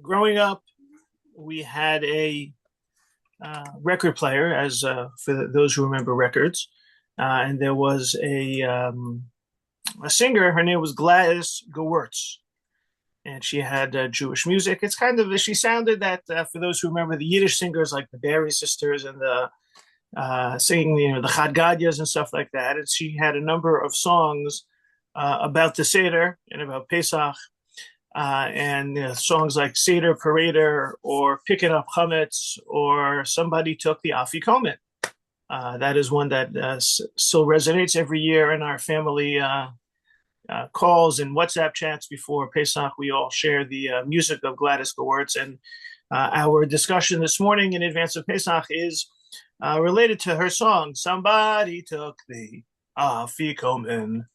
Growing up, we had a record player, for those who remember records, and there was a singer. Her name was Gladys Gewurz, and she had Jewish music. It's kind of she sounded that for those who remember the Yiddish singers like the Berry sisters and the singing, the Chad Gadyas and stuff like that. And she had a number of songs about the Seder and about Pesach. And songs like Seder Parader or Picking Up Chametz or Somebody Took the Afikoman. That is one that still resonates every year in our family calls and WhatsApp chats before Pesach. We all share the music of Gladys Gewurz. And our discussion this morning in advance of Pesach is related to her song, Somebody Took the Afikoman.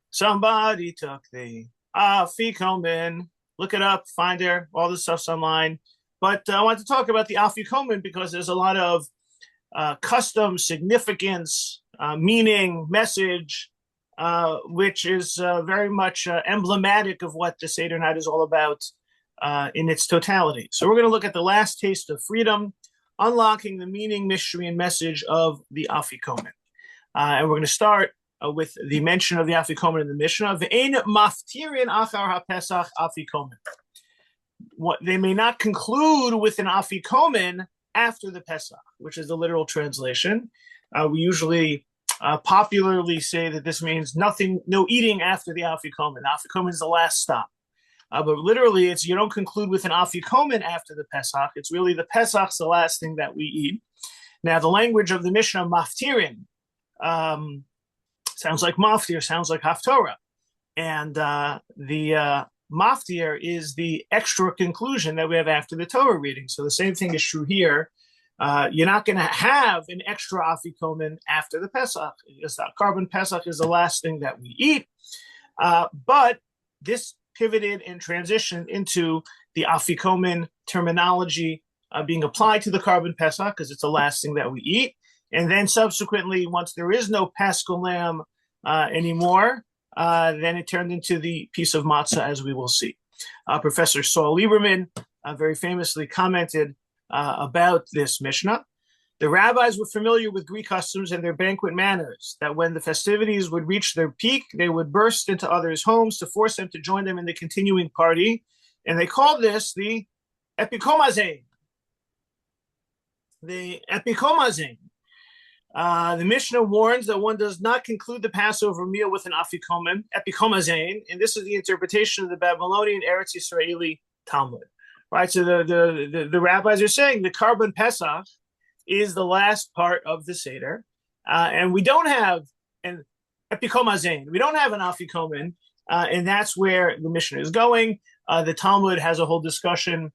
Somebody took the Afikoman. Look it up, find her. All the stuff's online. But I want to talk about the Afikoman because there's a lot of custom significance, meaning, message, which is very much emblematic of what the Seder night is all about in its totality. So we're going to look at the last taste of freedom, unlocking the meaning, mystery, and message of the Afikoman. And we're going to start with the mention of the Afikoman in the Mishnah. Ve'ein maftirin achar haPesach Afikoman. What they may not conclude with an Afikoman after the Pesach, which is the literal translation. We usually popularly say that this means no eating after the Afikoman. Afikoman is the last stop. But literally, it's you don't conclude with an Afikoman after the Pesach. It's really the Pesach's the last thing that we eat. Now, the language of the Mishnah, maftirin, sounds like maftir, sounds like haftorah. And the maftir is the extra conclusion that we have after the Torah reading. So the same thing is true here. You're not going to have an extra afikoman after the Pesach. Carbon Pesach is the last thing that we eat. But this pivoted and transitioned into the afikoman terminology being applied to the carbon Pesach because it's the last thing that we eat. And then subsequently, once there is no Paschal lamb anymore, then it turned into the piece of matzah, as we will see. Professor Saul Lieberman very famously commented about this Mishnah. The rabbis were familiar with Greek customs and their banquet manners, that when the festivities would reach their peak, they would burst into others' homes to force them to join them in the continuing party. And they called this the Epikomazein. The Epikomazein. The Mishnah warns that one does not conclude the Passover meal with an afikoman, epikomazein, and this is the interpretation of the Babylonian Eretz Yisraeli Talmud. Right, so the rabbis are saying the carbon Pesach is the last part of the Seder, and we don't have an epikomazein. We don't have an afikoman, and that's where the Mishnah is going. The Talmud has a whole discussion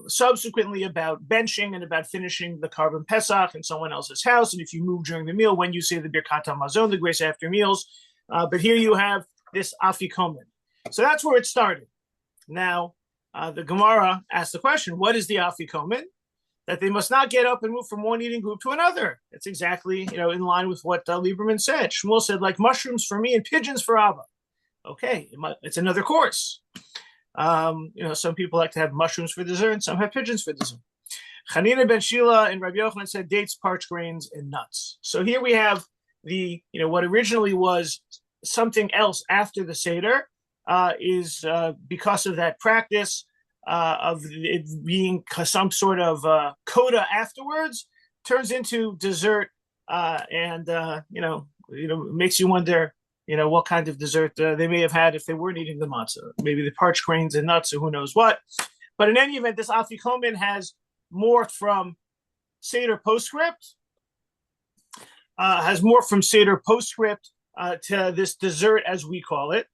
subsequently about benching and about finishing the carbon Pesach in someone else's house, and if you move during the meal, when you say the Birkat HaMazon, the grace after meals. But here you have this afikoman. So that's where it started. Now, the Gemara asked the question, what is the afikoman? That they must not get up and move from one eating group to another. That's exactly, in line with what Lieberman said. Shmuel said, like mushrooms for me and pigeons for Abba. Okay, it's another course. Some people like to have mushrooms for dessert, and some have pigeons for dessert. Chanina ben Shila and Rabbi Yochanan said dates, parched grains, and nuts. So here we have the, what originally was something else after the Seder is because of that practice of it being some sort of coda afterwards, turns into dessert, and makes you wonder, what kind of dessert they may have had if they weren't eating the matzah. Maybe the parched grains and nuts or who knows what. But in any event, this afikoman has morphed from Seder postscript, to this dessert, as we call it.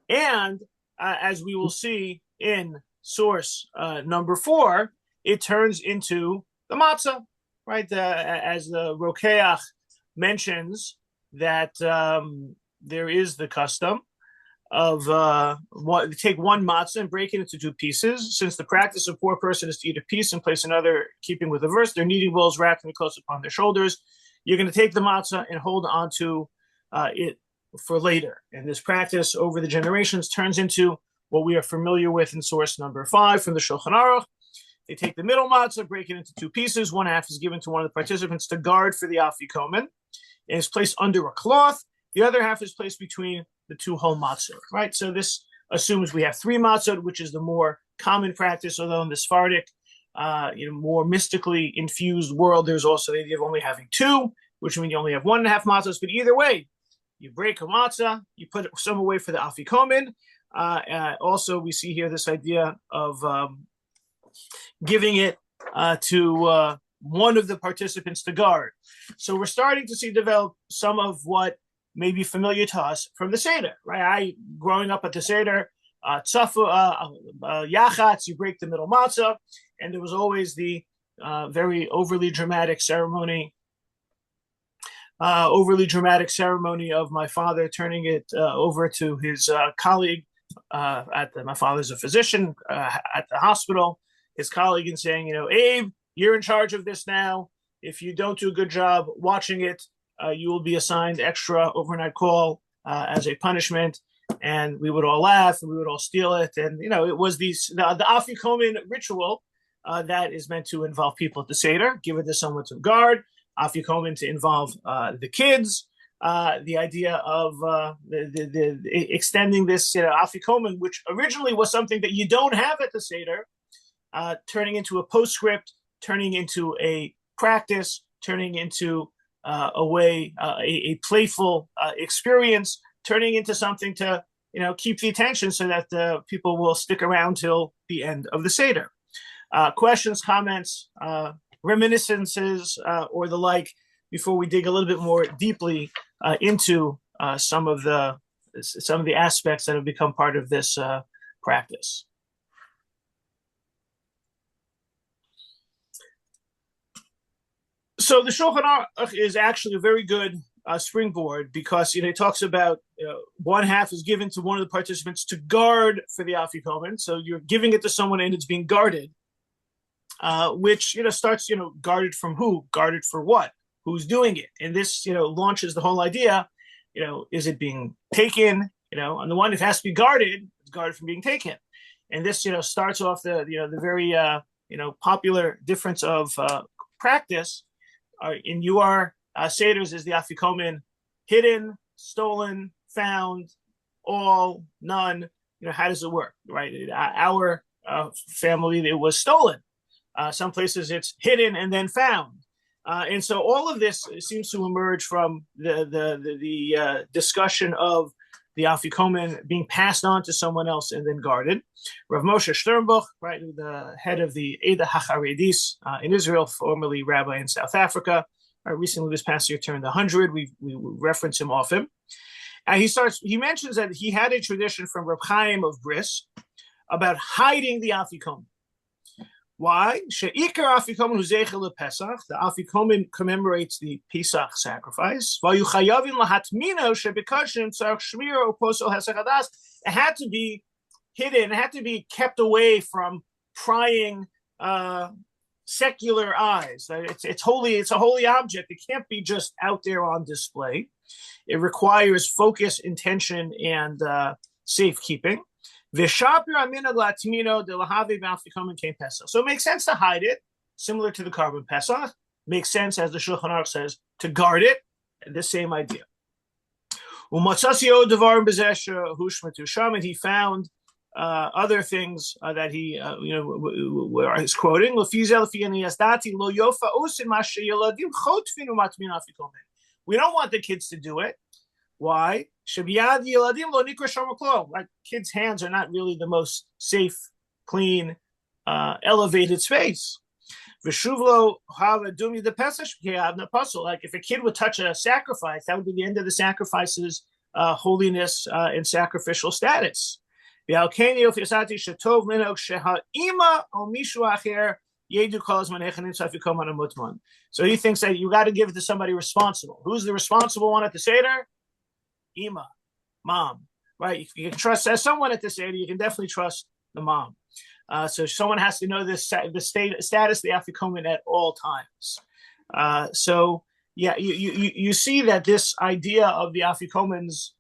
And as we will see in source number 4, it turns into the matzah, right? As the Rokeach mentions that there is the custom of take one matzah and break it into 2 pieces. Since the practice of poor person is to eat a piece and place another, keeping with the verse, their kneading bowls racked and close upon their shoulders. You're going to take the matzah and hold on to it for later. And this practice over the generations turns into what we are familiar with in source number 5 from the Shulchan Aruch. They take the middle matzah, break it into 2 pieces. One half is given to one of the participants to guard for the Afikoman, and is placed under a cloth. The other half is placed between the 2 whole matzah, right? So this assumes we have 3 matzah, which is the more common practice, although in the Sephardic, more mystically infused world, there's also the idea of only having 2, which means you only have 1.5 matzahs. But either way, you break a matzah, you put some away for the Afikoman. Also, we see here this idea of giving it to one of the participants to guard. So we're starting to see develop some of what may be familiar to us from the Seder, right? Growing up at the Seder, yachatz, you break the middle matzah, and there was always the very overly dramatic ceremony of my father turning it over to his colleague. My father's a physician at the hospital, his colleague, and saying, Abe, you're in charge of this now. If you don't do a good job watching it, you will be assigned extra overnight call as a punishment. And we would all laugh and we would all steal it. And, it was the Afikoman ritual that is meant to involve people at the Seder, give it to someone to guard, Afikoman to involve the kids. The idea of the extending this Afikoman, which originally was something that you don't have at the Seder, turning into a postscript, turning into a practice, turning into a playful experience, turning into something to keep the attention so that the people will stick around till the end of the Seder. Questions, comments, reminiscences, or the like, before we dig a little bit more deeply into some of the aspects that have become part of this practice. So the Shulchan Aruch is actually a very good springboard, because it talks about one half is given to one of the participants to guard for the Afikoman. So you're giving it to someone and it's being guarded, which starts guarded from who, guarded for what, who's doing it, and this launches the whole idea. Is it being taken? On the one, it has to be guarded. It's guarded from being taken, and this starts off the very popular difference of practice. In your seders is the Afikoman hidden, stolen, found, all, none. How does it work, right? Our family, it was stolen. Some places it's hidden and then found. And so all of this seems to emerge from the discussion of the Afikoman being passed on to someone else and then guarded. Rav Moshe Sternbuch, right, the head of the Eda HaCharedis in Israel, formerly rabbi in South Africa, recently this past year turned 100. We reference him often. He mentions that he had a tradition from Reb Chaim of Bris about hiding the Afikoman. Why? She'ikar Afikoman hu zeicher lePesach. The Afikoman commemorates the Pesach sacrifice. It had to be hidden. It had to be kept away from prying secular eyes. It's holy. It's a holy object. It can't be just out there on display. It requires focus, intention, and safekeeping. So it makes sense to hide it, similar to the Karban Pesach. Makes sense, as the Shulchan Aruch says, to guard it. The same idea. And he found other things that he is quoting. We don't want the kids to do it. Why? Like, kids' hands are not really the most safe, clean, elevated space. Like, if a kid would touch a sacrifice, that would be the end of the sacrifice's holiness and sacrificial status. So he thinks that you got to give it to somebody responsible. Who's the responsible one at the Seder? Ima, mom, right? You can trust, as someone at the Seder, you can definitely trust the mom. So someone has to know the status of the Afikoman at all times. So yeah, you see that this idea of the Afikoman's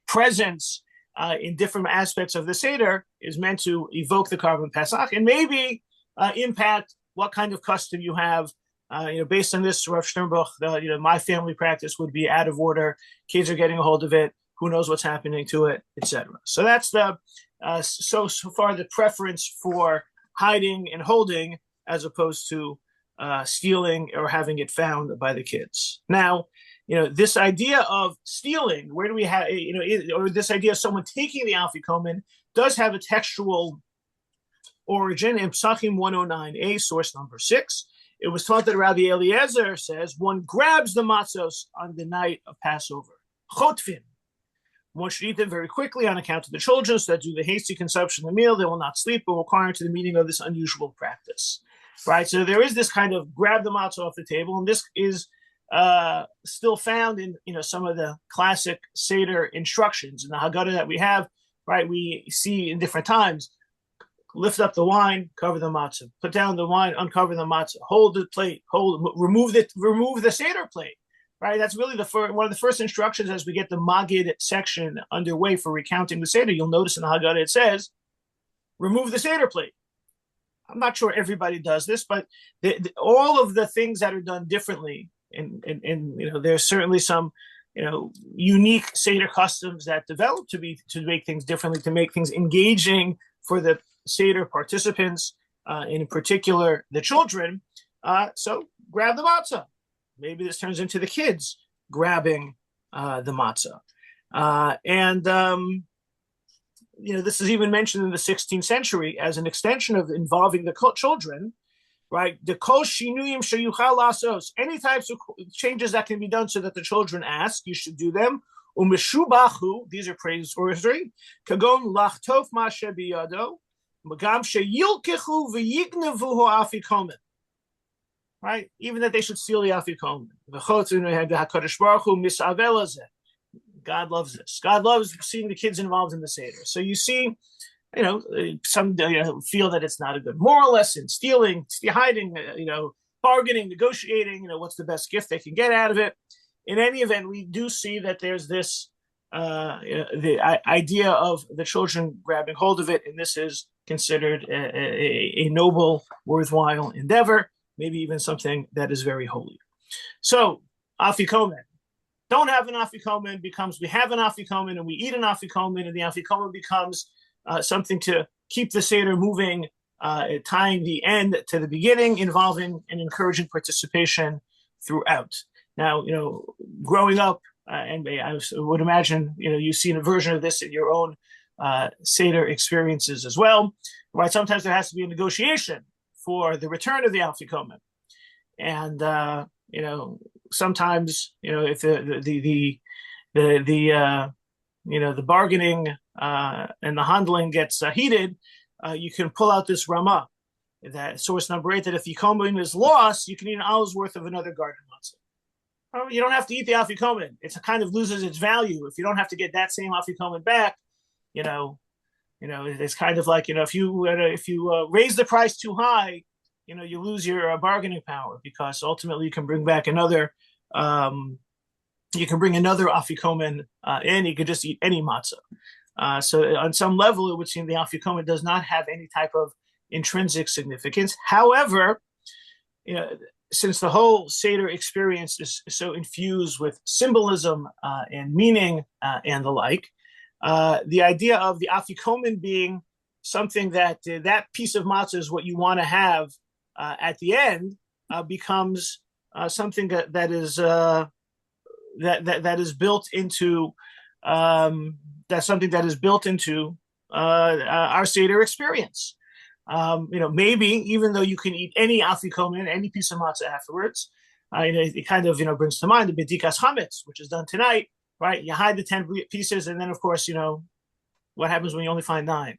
presence in different aspects of the Seder is meant to evoke the Karban Pesach and maybe impact what kind of custom you have. Based on this, Rav Sternbuch, my family practice would be out of order. Kids are getting a hold of it. Who knows what's happening to it, etc. So that's the so far the preference for hiding and holding as opposed to stealing or having it found by the kids. Now, this idea of stealing, where do we have, or this idea of someone taking the Afikoman does have a textual origin in Psachim 109a, source number 6. It was taught that Rabbi Eliezer says one grabs the matzos on the night of Passover. Chotvin. One should eat them very quickly on account of the children, so that due to the hasty consumption of the meal, they will not sleep, but will acquire to the meaning of this unusual practice. Right? So there is this kind of grab the matzah off the table, and this is still found in some of the classic Seder instructions in the Haggadah that we have. Right? We see in different times. Lift up the wine, cover the matzah. Put down the wine, uncover the matzah. Hold the plate. Remove the Seder plate. Right, that's really one of the first instructions as we get the Magid section underway for recounting the Seder. You'll notice in the Haggadah it says, remove the Seder plate. I'm not sure everybody does this, but all of the things that are done differently, and there's certainly some unique Seder customs that develop to make things differently, to make things engaging for the Seder participants, in particular the children. So grab the matzah. Maybe this turns into the kids grabbing the matzah. This is even mentioned in the 16th century as an extension of involving the children, right? The kol shinuyim sheyuchal lasos, any types of changes that can be done so that the children ask, you should do them. Umeshubachu, these are praiseworthy. Kagon lachtof ma shebiyado, magam sheyilkechu v'yignevu afikomen. Right, even that they should steal the Afikoman. God loves this. God loves seeing the kids involved in the Seder. So you see, some feel that it's not a good moral lesson. Stealing, hiding, bargaining, negotiating. What's the best gift they can get out of it? In any event, we do see that there's this the idea of the children grabbing hold of it, and this is considered a noble, worthwhile endeavor. Maybe even something that is very holy. So, Afikoman. Don't have an Afikoman becomes we have an Afikoman and we eat an Afikoman, and the Afikoman becomes something to keep the Seder moving, tying the end to the beginning, involving and encouraging participation throughout. Now, growing up, and I would imagine, you've seen a version of this in your own Seder experiences as well, right? Sometimes there has to be a negotiation for the return of the Afikoman, and sometimes if the bargaining and the handling gets heated, you can pull out this Ramah, that source number 8, that if the Afikoman is lost, you can eat an hour's worth of another garden matzah. You don't have to eat the Afikoman; it kind of loses its value if you don't have to get that same Afikoman back. It's kind of like, if you raise the price too high, you lose your bargaining power, because ultimately you can bring back another Afikoman in. You could just eat any matzah. So on some level, it would seem the Afikoman does not have any type of intrinsic significance. However, since the whole Seder experience is so infused with symbolism and meaning and the like, the idea of the Afikoman being something that piece of matzah is what you want to have at the end becomes something that is built into our Seder experience. Maybe even though you can eat any Afikoman, any piece of matzah afterwards, it kind of brings to mind the bedikas chametz, which is done tonight. Right, you hide the 10 pieces, and then of course, what happens when you only find 9?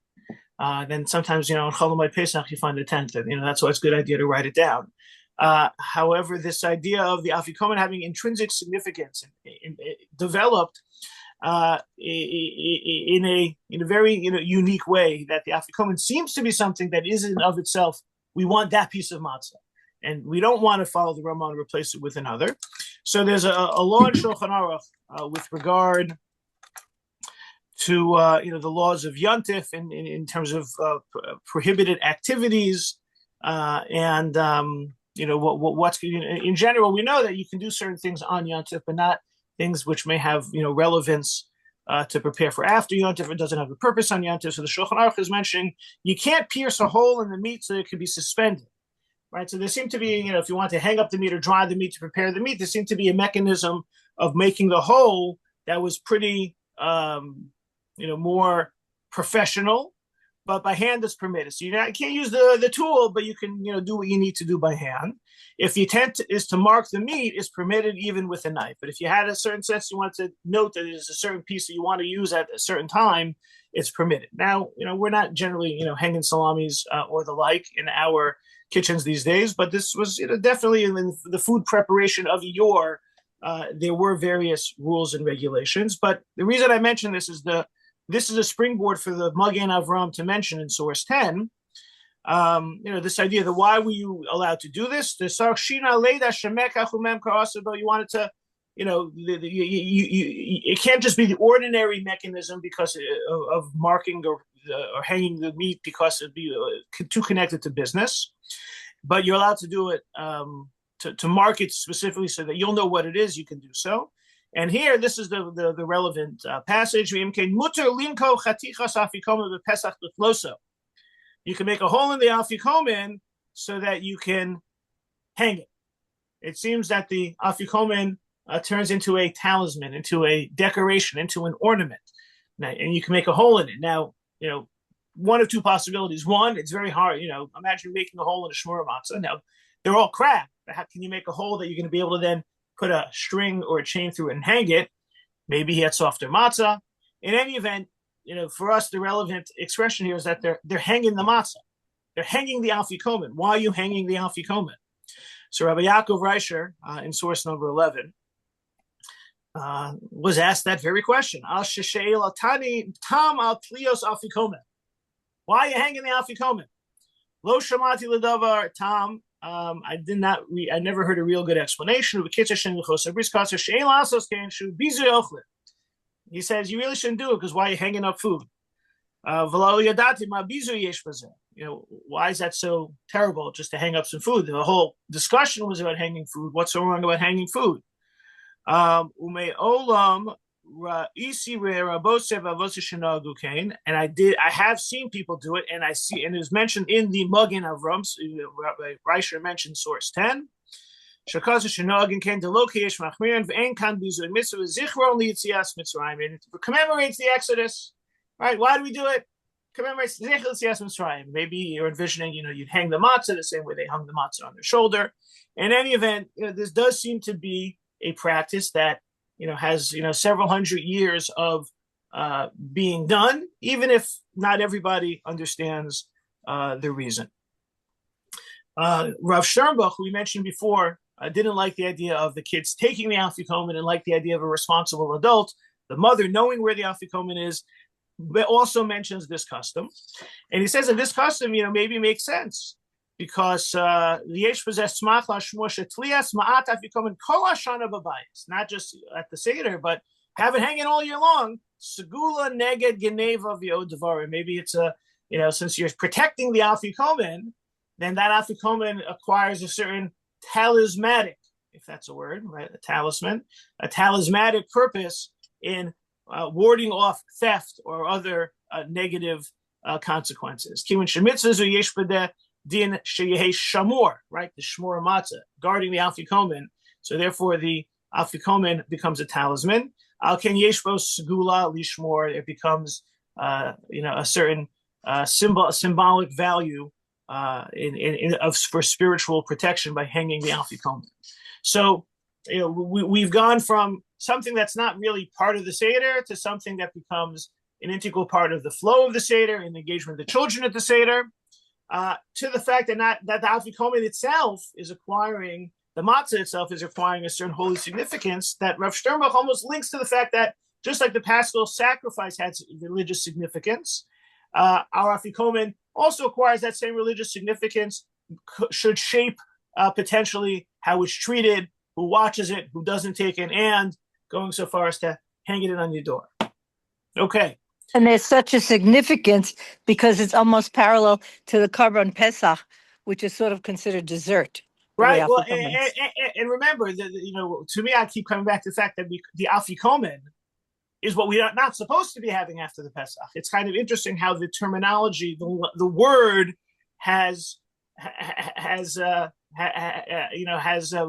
Then sometimes, on Chol Hamoed Pesach, you find the 10th, and that's why it's a good idea to write it down. However, this idea of the Afikoman having intrinsic significance developed in a very unique way, that the Afikoman seems to be something that is in of itself. We want that piece of matzah. and we don't want to follow the Rama and replace it with another. So there's a law in Shulchan Aruch with regard to the laws of Yontif in terms of prohibited activities and what's in general. We know that you can do certain things on Yontif, but not things which may have relevance to prepare for after Yontif. It doesn't have a purpose on Yontif. So the Shulchan Aruch is mentioning you can't pierce a hole in the meat so that it can be suspended. Right, so there seemed to be, if you want to hang up the meat or dry the meat to prepare the meat, there seemed to be a mechanism of making the hole that was pretty, more professional, but by hand is permitted. So you can't use the tool, but you can, do what you need to do by hand. If the intent is to mark the meat, it's permitted even with a knife. But if you had a certain sense, you want to note that there's a certain piece that you want to use at a certain time, it's permitted. Now, we're not generally, hanging salamis or the like in our kitchens these days, but this was definitely in the food preparation of yore. There were various rules and regulations, but the reason I mention this is this is a springboard for the Magen Avram to mention in source 10. This idea that why were you allowed to do this? The Sarshina Leda Shemeka Humem Karasabo. You wanted to, it can't just be the ordinary mechanism because of marking or hanging the meat because it'd be too connected to business, but you're allowed to do it to mark it specifically so that you'll know what it is. You can do so. And here, this is the relevant passage. You can make a hole in the Afikoman so that you can hang it. It seems that the Afikoman turns into a talisman, into a decoration, into an ornament. Now, and you can make a hole in it. Now, one of two possibilities. One, it's very hard. Imagine making a hole in a shmura matzah. Now, they're all cracked. How can you make a hole that you're going to be able to then put a string or a chain through it and hang it? Maybe he had softer matzah. In any event, for us, the relevant expression here is that they're hanging the matzah. They're hanging the Afikoman. Why are you hanging the Afikoman? So Rabbi Yaakov Reisher, in source number 11, was asked that very question. Al shesheil atani tam al plios Afikoman. Why are you hanging the Afikoman? Lo shamati ledavar tam. I never heard a real good explanation. He says you really shouldn't do it because why are you hanging up food? Why is that so terrible just to hang up some food? The whole discussion was about hanging food. What's so wrong about hanging food? And I have seen people do it, and and it was mentioned in the Magen Avram. Rabbi Reisher mentioned source 10. It commemorates the Exodus. Right? Why do we do it? Commemorates the Mitzrayim. Maybe you're envisioning, you'd hang the matzah the same way they hung the matzah on their shoulder. In any event, this does seem to be a practice that has several hundred years of being done, even if not everybody understands the reason. Rav Sternbuch, who we mentioned before, didn't like the idea of the kids taking the Afikoman and like the idea of a responsible adult, the mother knowing where the Afikoman is, but also mentions this custom. And he says that this custom, maybe makes sense because the Yesh possessed smach lashmor shetlias ma'at Afikoman kol hashana b'bayis, not just at the Seder, but have it hanging all year long. Segula neged geneva v'od devarim. Maybe it's since you're protecting the Afikoman, then that Afikoman acquires a certain talismanic, if that's a word, right? A talisman, a talismanic purpose in warding off theft or other negative consequences. Kiwan shemitzvahs or yesh b'deh din sheyehe shamor, right? The shmor matzah, guarding the Afikoman. So therefore, the Afikoman becomes a talisman. Al ken yesh bo segula lishmor. It becomes a certain symbolic value for spiritual protection by hanging the Afikoman. So we've gone from something that's not really part of the Seder to something that becomes an integral part of the flow of the Seder and the engagement of the children at the Seder, to the fact that the Afikoman itself is acquiring, the matzah itself is acquiring a certain holy significance that Rav Sternbuch almost links to the fact that just like the Paschal sacrifice had religious significance, our Afikoman also acquires that same religious significance, should shape potentially how it's treated, who watches it, who doesn't take it, and going so far as to hang it on your door. Okay. And there's such a significance because it's almost parallel to the Korban Pesach, which is sort of considered dessert. Right. Well, and remember that, to me, I keep coming back to the fact that the Afikoman is what we are not supposed to be having after the Pesach. It's kind of interesting how the terminology, the word has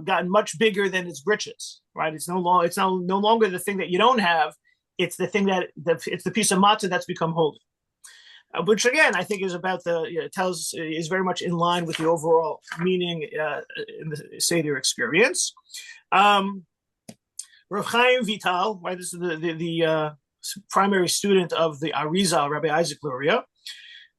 gotten much bigger than its britches. Right. It's no longer the thing that you don't have. It's the thing it's the piece of matzah that's become holy. Which again, I think is about is very much in line with the overall meaning in the Seder experience. Rav Chaim Vital, right? This is the primary student of the Arizal, Rabbi Isaac Luria,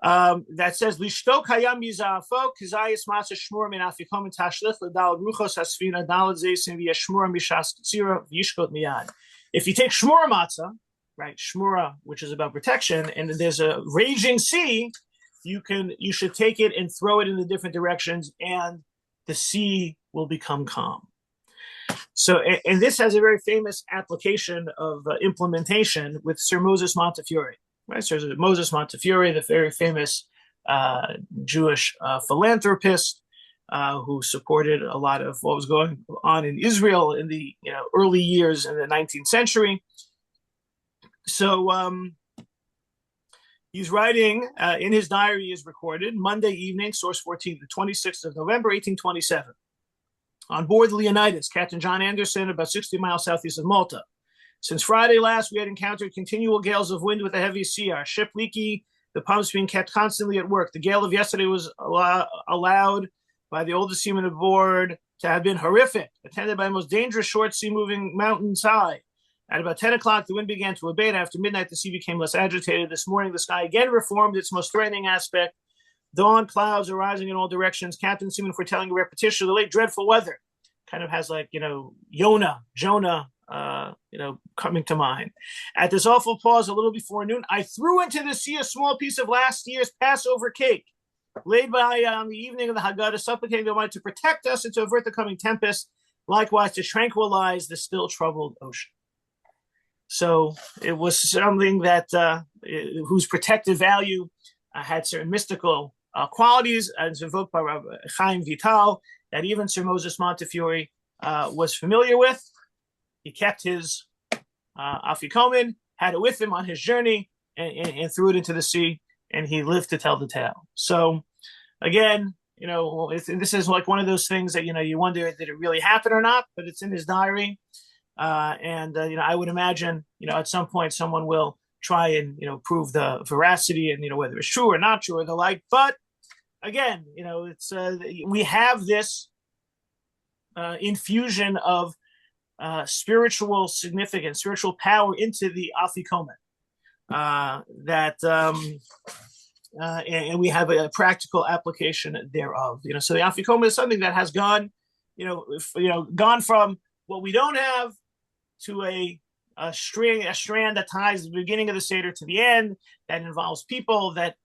that says Lishtok hayam mizafo kizayis matzah shmur min afikomen tashlif ledal ruchos hasfina dalad zeisim v'yashmur mishas tzira v'yishkot miyad. If you take shmur matzah, right, shmura, which is about protection, and there's a raging sea, you should take it and throw it in the different directions, and the sea will become calm. So, and this has a very famous application of implementation with Sir Moses Montefiore, right? Sir Moses Montefiore, the very famous Jewish philanthropist who supported a lot of what was going on in Israel in the early years in the 19th century. So he's writing in his diary is recorded Monday evening, source 14, the 26th of November, 1827. On board the Leonidas, Captain John Anderson, about 60 miles southeast of Malta. Since Friday last, we had encountered continual gales of wind with a heavy sea. Our ship leaky, the pumps being kept constantly at work. The gale of yesterday was allowed by the oldest seaman aboard to have been horrific, attended by the most dangerous short sea moving mountains high. At about 10 o'clock, the wind began to abate. After midnight, the sea became less agitated. This morning, the sky again reformed its most threatening aspect. Dawn clouds are rising in all directions. Captain Seaman foretelling a repetition of the late dreadful weather. Kind of has like, Jonah, coming to mind. At this awful pause, a little before noon, I threw into the sea a small piece of last year's Passover cake, laid by on the evening of the Haggadah, supplicating the Almighty to protect us and to avert the coming tempest, likewise to tranquilize the still troubled ocean. So it was something that whose protective value had certain mystical qualities, as invoked by Rabbi Chaim Vital, that even Sir Moses Montefiore was familiar with. He kept his Afikoman, had it with him on his journey, and threw it into the sea, and he lived to tell the tale. So again, this is like one of those things that, you wonder, did it really happen or not? But it's in his diary. I would imagine, at some point someone will try and, prove the veracity and, whether it's true or not true or the like. But again, it's we have this infusion of spiritual significance, spiritual power into the Afikoman and we have a practical application thereof. So the Afikoman is something that has gone, gone from what we don't have to a strand that ties the beginning of the Seder to the end, that involves people, that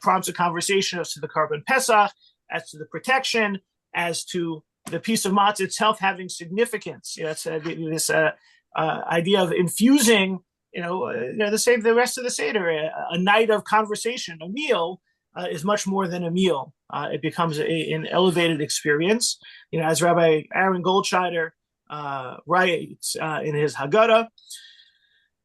prompts a conversation as to the Korban Pesach, as to the protection, as to the piece of matzah itself having significance. That's this idea of infusing, the rest of the Seder, a night of conversation, a meal is much more than a meal. It becomes an elevated experience. As Rabbi Aaron Goldscheider writes in his Haggadah,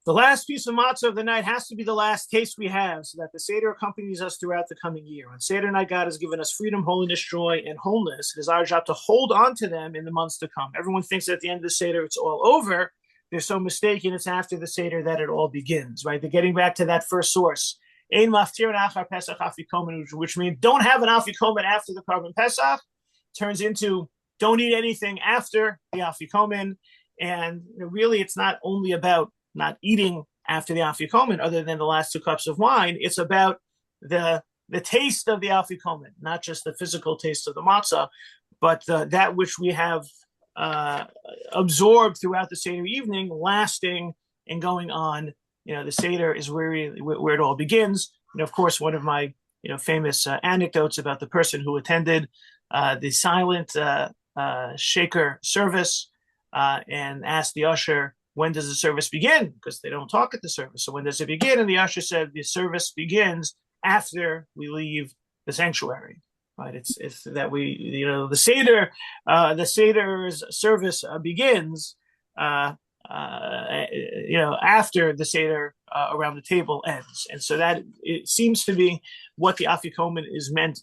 the last piece of matzah of the night has to be the last taste we have, so that the Seder accompanies us throughout the coming year. On Seder night, God has given us freedom, holiness, joy, and wholeness. It is our job to hold on to them in the months to come. Everyone thinks at the end of the Seder it's all over. They're so mistaken. It's after the Seder that it all begins, right? They're getting back to that first source. Ein maftir achar Pesach Afikoman, which means don't have an Afikoman after the Korban Pesach. Turns into don't eat anything after the Afikoman. And really, it's not only about not eating after the Afikoman, other than the last 2 cups of wine. It's about the taste of the Afikoman, not just the physical taste of the matzah, but that which we have absorbed throughout the Seder evening, lasting and going on. The Seder is where it all begins. Of course, one of my famous anecdotes about the person who attended the silent shaker service and asked the usher, when does the service begin? Because they don't talk at the service. So when does it begin? And the usher said, the service begins after we leave the sanctuary. Right? It's that we, the Seder's service begins, after the Seder around the table ends. And so that it seems to be what the Afikoman is meant,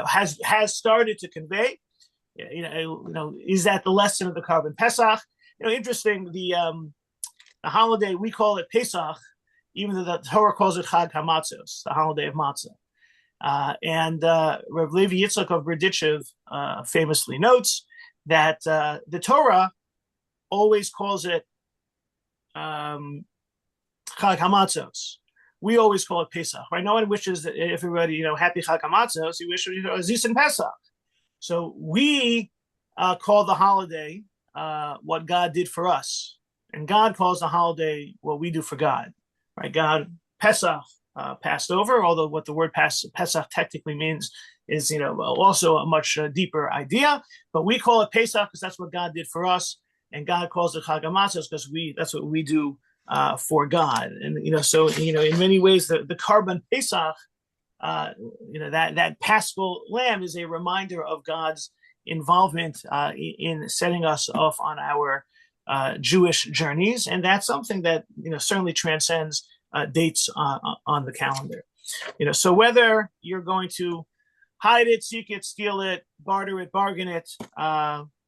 has started to convey. Is that the lesson of the Korban Pesach? Interesting. The holiday, we call it Pesach, even though the Torah calls it Chag HaMatzos, the holiday of matzah. And Rav Levi Yitzchak of Berdichev famously notes that the Torah always calls it Chag HaMatzos. We always call it Pesach, right? No one wishes everybody, happy Chag HaMatzos. You wish Zis and Pesach. So we call the holiday what God did for us, and God calls the holiday what we do for God, right? God, Pesach, passed over, although what the word Pesach technically means is, also a much deeper idea. But we call it Pesach because that's what God did for us, and God calls it Chag HaMatzos because that's what we do for God. And so in many ways, the Korban Pesach, that Paschal lamb is a reminder of God's involvement in setting us off on our Jewish journeys, and that's something that certainly transcends dates on the calendar. So whether you're going to hide it, seek it, steal it, barter it, bargain it,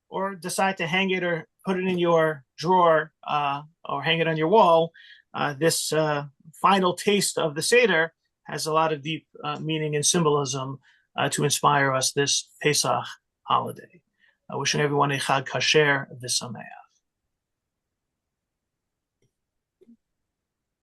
or decide to hang it or put it in your drawer or hang it on your wall, this final taste of the Seder has a lot of deep meaning and symbolism to inspire us this Pesach holiday. Wishing everyone a Chag Kasher V'Sameach.